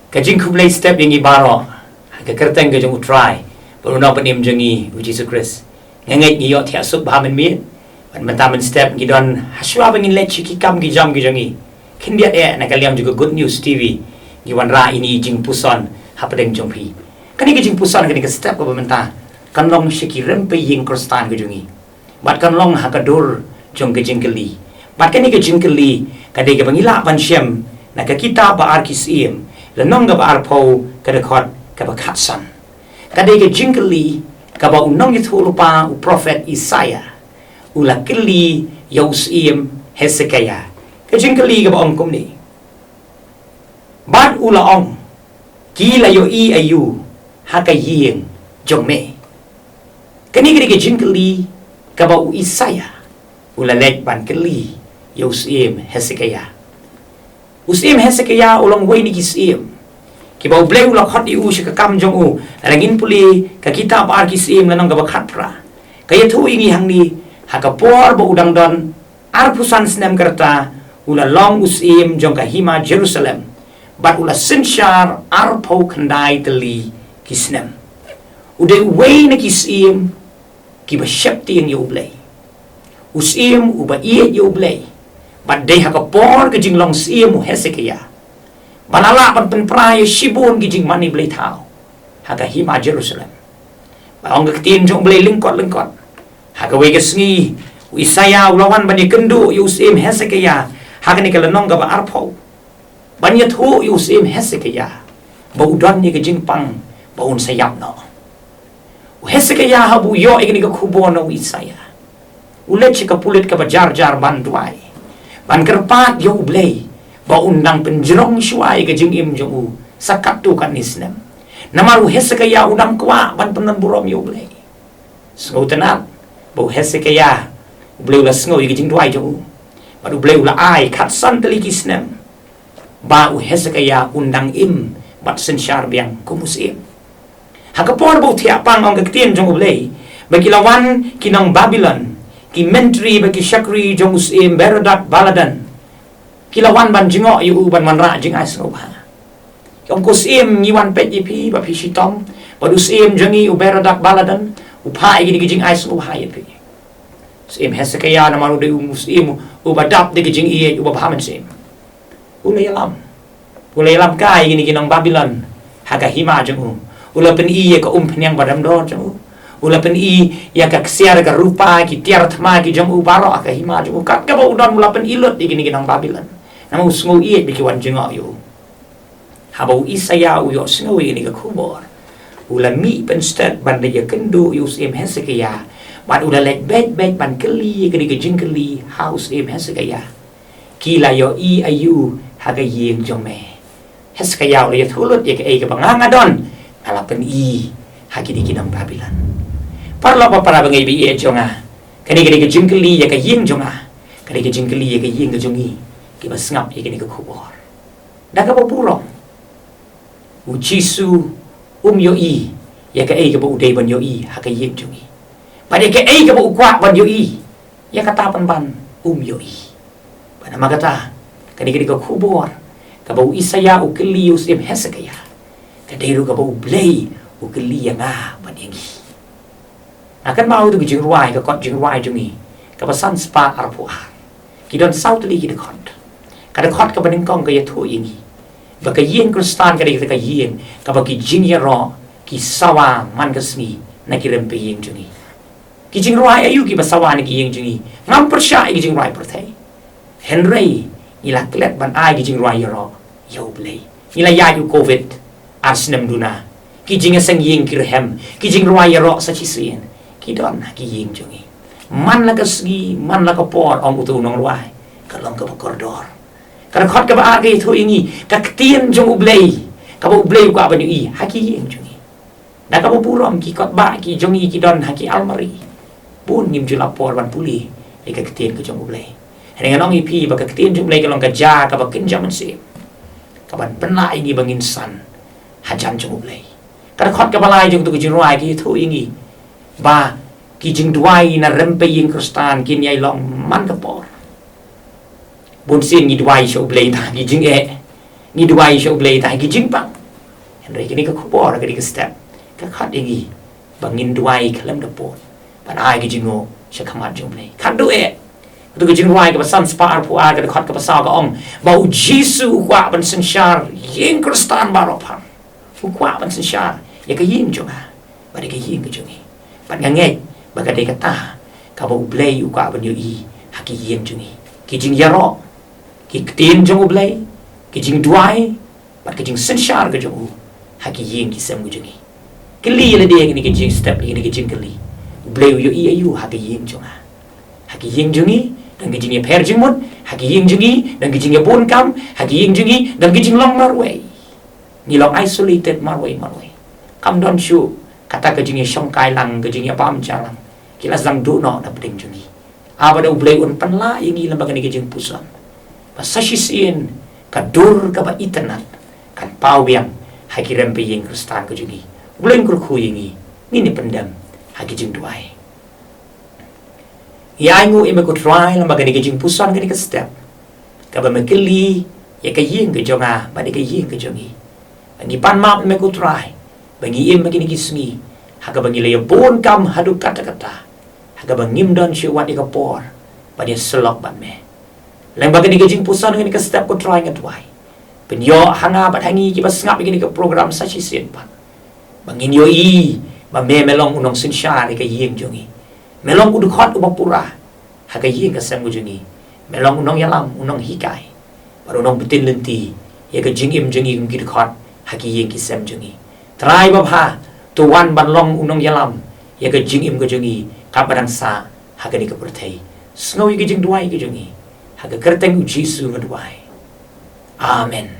Kajing kublay step yang ibaro. Kekerteng ke jong utrai. Berunang penim jongi uji Christ. Ngenget ngiyot tiak sup bahamen miet. Mentamen step ngidon haswa bengin leci kikam gijam gijongi. Kindiat nakaliam juga Good News TV. Giwan ra ini jing puson hapadeng jongpi. Kani ke jing puson kani ke step ke pemerintah. Kanlong syiki rempe ying krostan gijongi. Bat kanlong hakadur jong ke jingkeli. Bat kani ke jingkeli kadai ke pangila pansyem. Naka kita ba arkis iem. Lenong ga ba arpau kadakot kabakatsan. Kadai ke jingkeli kaba unong itu lupa u prophet Isaiah. Ula keli Yosim Hezekiah. Kejingkeli kaba ongkom ni. Bad ula ong. Kila yo i ayu. Haka ying jome. Kani kani kejingkeli kaba u Isaiah. Ula lek ban keli Yosim Hezekiah. Usim Hezekiah ulang way ni kisim. Kiba ublay ula khot iu syakakam jong u. Lalangin puli kakita pa kisim lanang kaba khat pra. Kaya tu ingi hang ni hakapor ba udang don arpusan snem kerta ula long usim jong kahima Jerusalem. Bat ula sinsyar arpo kandai teli kisnem. Uday way na kisim kiba syepti yang ublay. Usim uba iet ublay. Badai hakapor ke jing long siemu Hezekiah. Banala pan penpraya shibun ke jing mani blay tau. Haka hima Jerusalem. Baong ke ketin jong blay lingkot. Haka wege sengi. Isaiah ulawan bani kendu yusim Hezekiah. Haka ni kelenong ka ba arpo. Bani tu yusim Hezekiah. Baudon ni ke jing pang. Baun sayap no. Hezekiah habu yo ikini ke kubon no Isaiah. Ulet si kapulit ka ba jar banduay. Ban kerpat yo ublay. Ba undang penjerong syuai ke jing im jong u. Sakat tu kan isnem. Namaru Hezekiah undang kwa ban penan burom yo ublay. Sengau tenat. Bau Hezekiah. Ublay ula sengau ke jing duai jong u. Ba ublay ula ai kat san telik isnem. Ba u Hezekiah undang im. Bat sensyar biang kumus im. Hakapor bau tiapang ong ketien jong ublay. Bagilawan kinang Babylon. Ki menteri bagi syakri jong usim Berodak Baladan. Kilawan ban jengok yu ban manra jeng ais ngobha. Yong kusim ngiwan pet yipi ba pishitom. Badusim jengi u Berodak Baladan. Upai gini jeng ais ngobha yipi. Sim Hezekiah namaru de musim u badap de jeng iye u bahamen sim. Ulayalam. Ulayalam kai gini kinang Babylon. Haga hima jeng u. Ula pen iye ka penyang badam dor jeng u. Ula pen i ya ka ksiar ka rupa ki tiar thma ki jong u baro aka hima jong u kat ka ba udan ula pen ilot di gini kinang Babylon. Namu sngu i bi ki wan jeng yu. Habau Isaiah u yo sngu ini ka kubor. Ula mi pen stat ban de ya kendu Yosim Hezekiah. Ban ula lek bet ban keli ke jeng keli house im Hezekiah. Kila yo i ayu haga yeng jome. Hezekiah ula ya thulut ya ka e ka bangangadon. Ala pen i haki di kinang Babylon. Parlo pa para bangai bi e jonga. Kani ke jingkeli ya ka ying jonga. Kani ke jingkeli ya ka ying ka jongi. Ki basngap ya kani ka kubor. Daga ba burong. Ujisu yo i ya ka e ka ba uday ban yo i ha ka ying jongi. Pada ka e ka ba ukwa ban yo i ya ka tapan ban yo i. Pada magata kani ka kubor ka ba Isaiah u keli Yosim Hezekiah. Kadairu ka ba ublay u keli yang ban yangi. Akan mau tu jing ruai ka kot jing ruai jungi ka pasan spa arpo a kidon south li ki de kot ka de kot ka baning kong ka ya thu ingi ba ka yin kristan ka de ka yin ka ba ki jing ya ro ki sawa man ka sni na ki rempe yin jungi ki jing ruai ayu ki ba sawa ni ki yin jungi ngam persya ki jing ruai perthai henry ila klet ban ai ki jing ruai ya ro yo blay ila ya yu covid asnem duna ki jing sang yin ki rehem ki jing ruai ya ro sa chi sien Kidon ki ying jongi. Man la ka sgi, man la ka por ong utu nong ruai. Kalong ka koridor. Kada khot ka ba agi thu ingi, ka ktien jong ublay. Ka ba ublay ko aban i, haki ying jongi. Da ka ba burom ki kot ba ki jongi ki don haki almari. Pun nim jula por ban puli, e ka ktien ka jong ublay. Dengan ong ipi ba ka ktien jong ublay kalong ka ja ka ba kinjam sim. Ka ban penla ingi bangin san. Hajan jong ublay. Kada khot ka balai jong tu ki ruai ki thu ingi. Ba ki jing duai na rempe yin kristan kin yai long man ka por bun sin ni duai sho blei ta ki jing e ni duai sho blei ta ki jing pang Henry kini ke kubor ke di step ke khat igi bangin duai kalam dapot ban ai ke jingo syakamat jumle khat due tu ke jing duai ke pasan spar pu a ke khat ke pasal ke ong bau jisu kwa ban sensyar yeng kristan baropan kwa ban sensyar ya ke ying jonga ba de ke ying ke jongi ban ngangai ba ka de kata ka bau blai kwa ban yu i haki yeng jongi ki jing yaro ki tin jong blai ki jing duai ba ke jing sensyar ke jongu haki yeng ki sem ke jongi keli le dia ni ke jing step ni ke jing keli blai yu i ayu haki yeng jonga haki yeng jongi dan ke jing ye per jing mun haki yeng jongi dan ke jing ye bon kam haki yeng jongi dan ke jing long marway ni long isolated marway kam don shu kata ke jing ye shong kai lang ke jing ye pam jalang kila zang du no na peding jongi aba da blai un panla yang i lembaga ni ke jing pusan pasashisin ka dur ka ba itenat kan pau biang haki rempe yeng kristan ke jongi blai kur khu yang i ni pendam haki jing duai ya ingu ime ko try lembaga ni ke jing pusan ke ni ke step ka ba mekeli ya ke yeng ke jonga ba de ke yeng ke jongi bangi pan map me ko try bangi im bangi ni kisngi haga bangi le bon kam hadu kata haga bangim don shi wat ka por ba dia selok ban me lembaga ni ke jing pusan ke ni ke step ko try ngat wai pen yo hanga bat hangi ki bas ngap ni ke program sa chi sen pan bangin yo i ba me melong unong sin sha ni ke yeng jongi melong udu khot ubapura haga yeng ka sem jongi melong unong yalam unong hikai baru unong betin lenti ya ke jing im jongi ki khot haki yeng ki sem jongi try ba ha to wan ban long unong yalam ya ke jing im ke jongi ka barang sa haga ni ke pertai snow ke jing duai ke jongi haga kerteng u jisu ngadwai amen